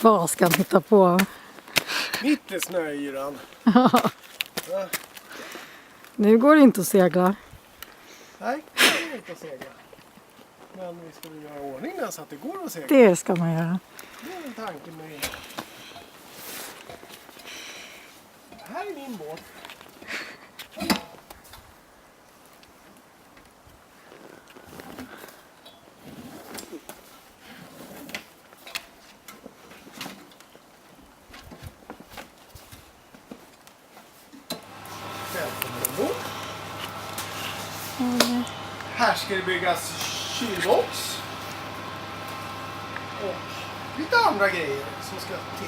Vad ska han hitta på? Mitt i snöyran. Nu går det inte att segla. Nej, det är inte att segla. Men vi ska väl göra ordning där så att det går att segla. Det ska man göra. Det är en tanke med det. Det här är min båt. Välkommen ombord. Här ska det byggas kylbox. Och lite andra grejer som ska till.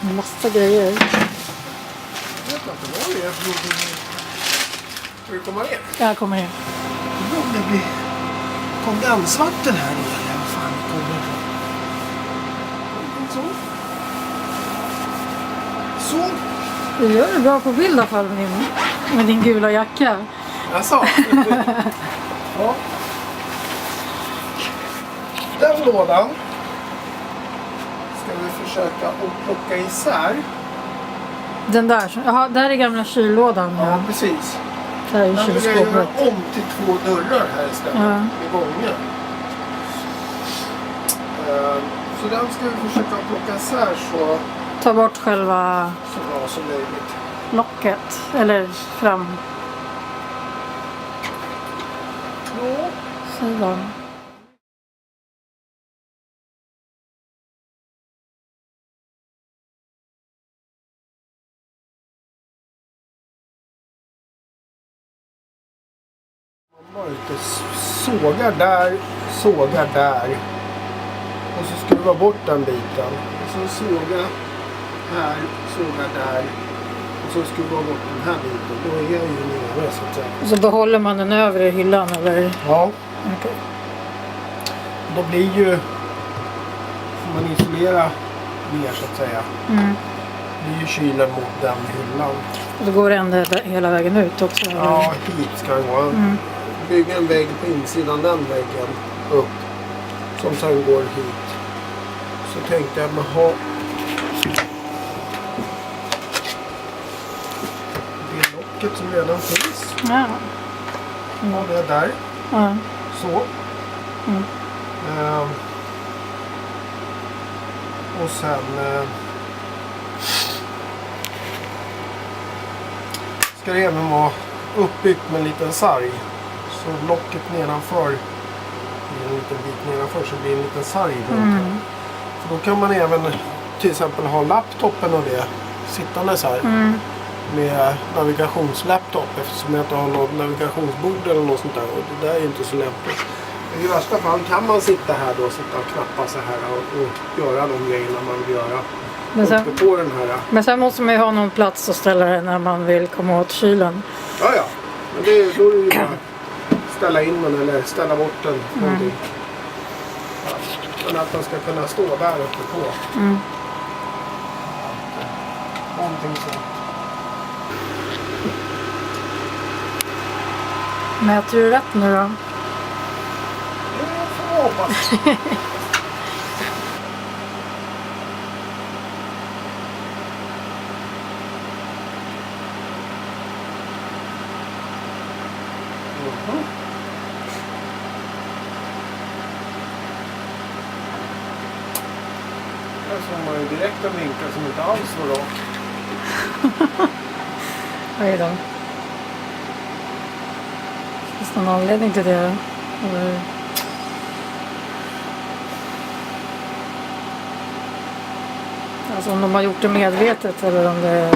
Massa grejer. Jag vet inte vad det är för någonting. Ska du komma ner? Jag kommer in. Om det blir kondensvatten här nere. Vad fan kommer det ifrån? Någonting så. Så. Du gör det bra på bild i alla fall med din gula jacka. Alltså. Ja. Den lådan ska vi försöka att plocka isär. Den där. Jaha, där är gamla kyllådan. Ja, precis. Där är Den vill jag göra kylskåpet. om till 2 dörrar här istället. Ja. I gången. Så den ska vi försöka plocka isär så Ta bort själva bra som möjligt. locket. Eller fram Ja. sidan. Man inte sågar där. Och så skruva bort den biten. Och så såga här, såga där. Och så skruva bort den här biten. Då är jag ju nere så att säga. Och så behåller man den övre hyllan eller? Ja, Okej. då blir ju... Får man isolera mer så att säga. Mm. Det är ju kylen mot den hyllan. Och då går det ändå hela vägen ut också? Eller? Ja, hit ska den gå. Mm. Bygga en vägg på insidan den väggen upp. Som sen går hit. Så tänkte jag med ha det locket som redan finns. Ja. Ha det där. Ja. Så. Mm. Och sen ska det även vara uppbyggt med en liten sarg. Så locket nedanför, en liten bit nedanför, så blir det en liten sarg runt här. För då kan man även till exempel ha laptopen och det sittande så här. Med navigationslaptop, eftersom jag inte har något navigationsbord eller något sånt där. Och det där är inte så lämpligt. I värsta fall kan man sitta här då, sitta och knappa så här och göra de grejerna man vill göra. Men sen, uppe på den här. men sen måste man ju ha någon plats att ställa den när man vill komma åt kylen. Ja. Men då är det ju bara ställa in den eller ställa bort den. Någonting. Ja. Men att den ska kunna stå där uppe på. Någonting så. Mäter du rätt nu då? Det får jag hoppas. Här såg man ju direkt en vinkel som inte alls var rak. Oj då. Finns det någon anledning till det? Eller? Alltså om de har gjort det medvetet eller om det...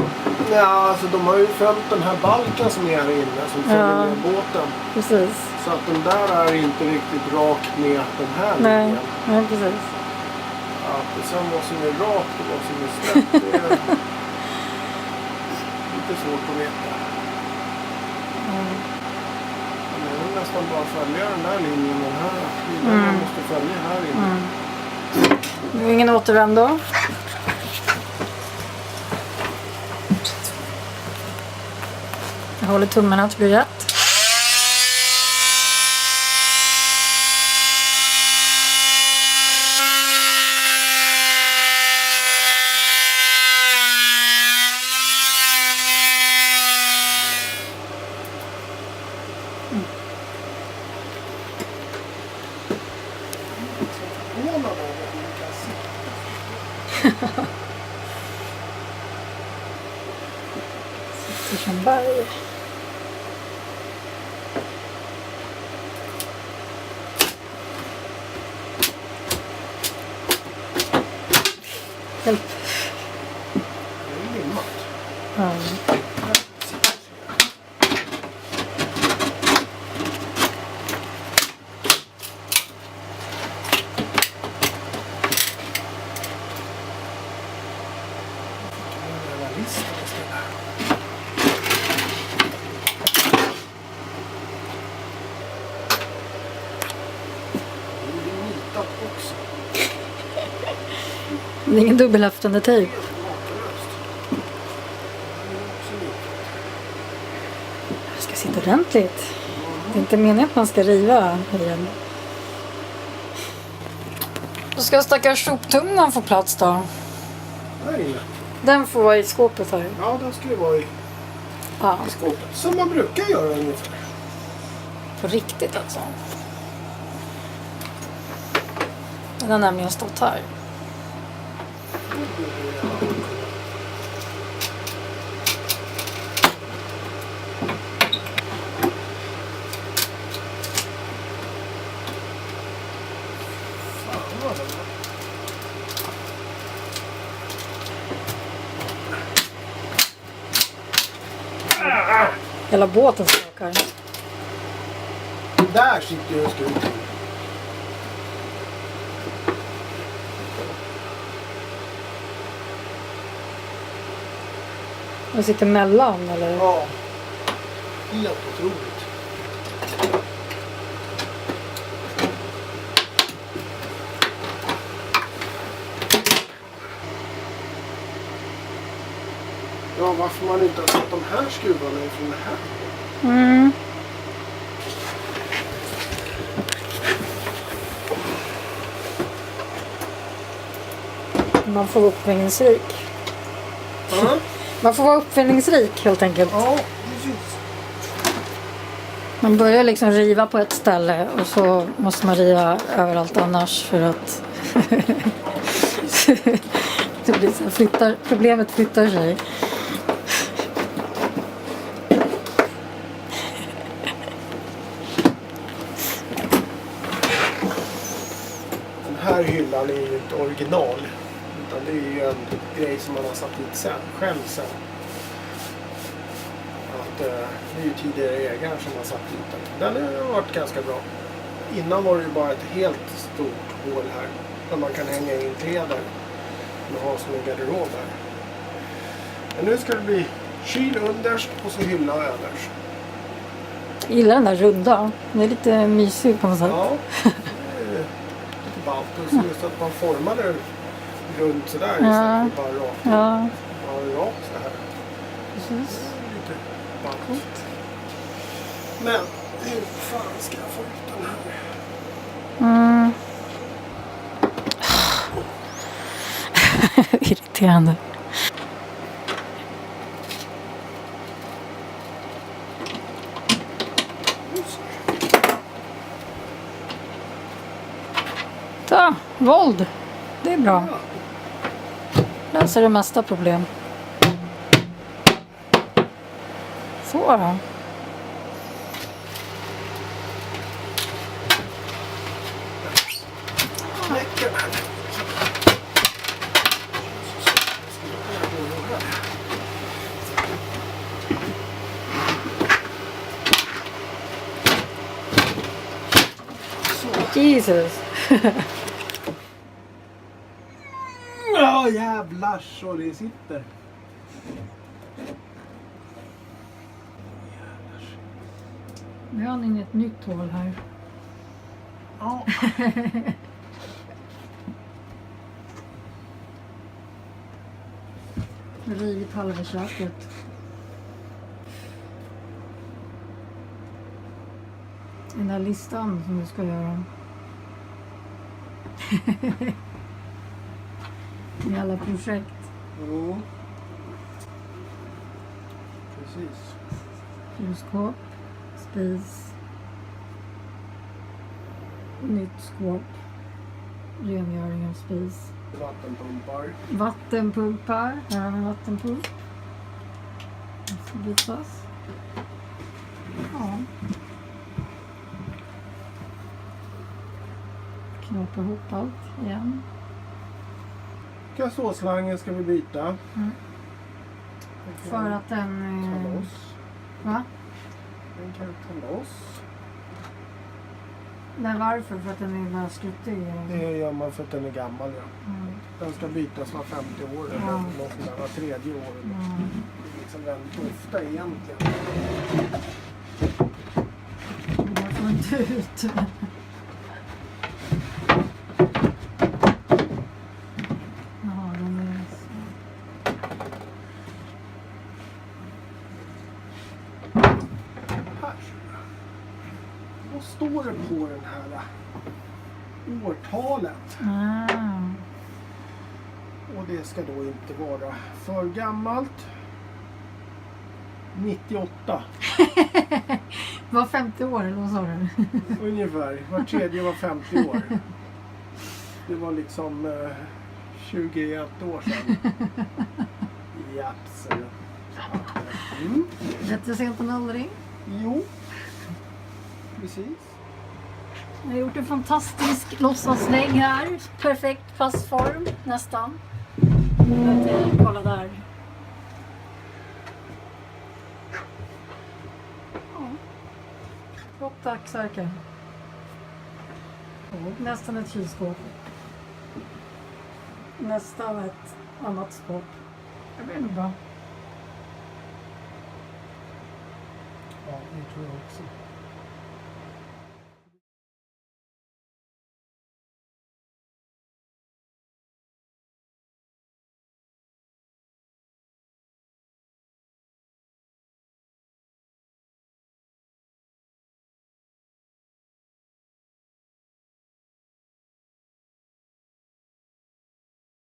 Ja, alltså de har ju följt den här balken som är här inne som följer med båten. Precis. Så att den där är inte riktigt rakt med den här Nej, linjen. nej precis. Att det sen vad som är rakt och vad som är snett, det är lite svårt att veta. Men jag vill nästan bara följa den här linjen, den här linjen jag måste följa här inne. Det är ingen återvändo. Jag håller tummarna att det blir rätt. Sitter som berg. Hjälp. Det är limmat. Ja. Det är ingen dubbelhäftande tejp. Det ska sitta ordentligt. Det är inte meningen att man ska riva igen. Då ska stackars soptunnan få plats då. Nej. Den får vara i skåpet här. Ja, den ska ju vara i skåpet. Som man brukar göra ungefär. På riktigt alltså. Den har nämligen stått här. Hela båten skakar. Där sitter ju en skruv. Den sitter mellan eller? Ja. Helt otroligt. Ja, varför man inte har satt de här skruvarna ifrån det här. Mm. Man får vara uppfinningsrik. Mm. Man får vara uppfinningsrik helt enkelt. Ja, precis. Man börjar liksom riva på ett ställe och så måste man riva överallt annars för att det blir så problemet flyttar sig. Den här hyllan är ju inte original. Utan det är ju en grej som man har satt dit själv sen. Att, det är ju tidigare ägare som har satt dit den. Den har varit ganska bra. Innan var det ju bara ett helt stort hål här. Där man kan hänga in kläder. Och ha som en garderob här. Men nu ska det bli kyl underst och så hylla överst. Jag gillar den där runda. Den är lite mysig på något sätt. Ja, det är lite ballt. Och så just att man formar det runt sådär istället för bara rakt. Ja. Bara rakt så här. Precis. Lite ballt. Men hur fan ska jag få ut den här? Irriterande. Så, våld. Det är bra. Löser det mesta problem. Så då. Knäcker den här. Jesus. Ja, jävlar så det sitter. Nu har ni ett nytt hål här. Ja. Rivit halva köket. Den där listan som du ska göra. I alla projekt. Jo. Precis. Kylskåp, spis, nytt skåp, rengöring av spis, Vattenpumpar. vattenpumpar, här har vi en vattenpump. Den ska bytas. Ja. Knåpa ihop allt igen. Gasolslangen ska vi byta. Mm. För att den... Ta loss. Va? Den kan ta loss. Nej, varför? För att den är bara skuttig. Det gör man för att den är gammal. Ja. Mm. Den ska bytas var 50 år eller Ja. något sånt där, var tredje år. Mm. Det är liksom väldigt ofta egentligen. Jag får inte ut. Ja, den är så. Här. Vad står det på den här årtalet? Ah. Och det ska då inte vara för gammalt. 98 Var 50 år eller vad sa du? ungefär. Var tredje var 50 år. Det var liksom 21 år sedan. Japp, så. Mm. Bättre sent än aldrig. Jo, precis. Jag har gjort en fantastisk låtsaslägg här. Perfekt passform, nästan. Kolla där. Ja. Och tack Sverker. Nästan ett kylskåp. Nästan ett annat skåp. Det blir nog bra. Ja, det tror jag också.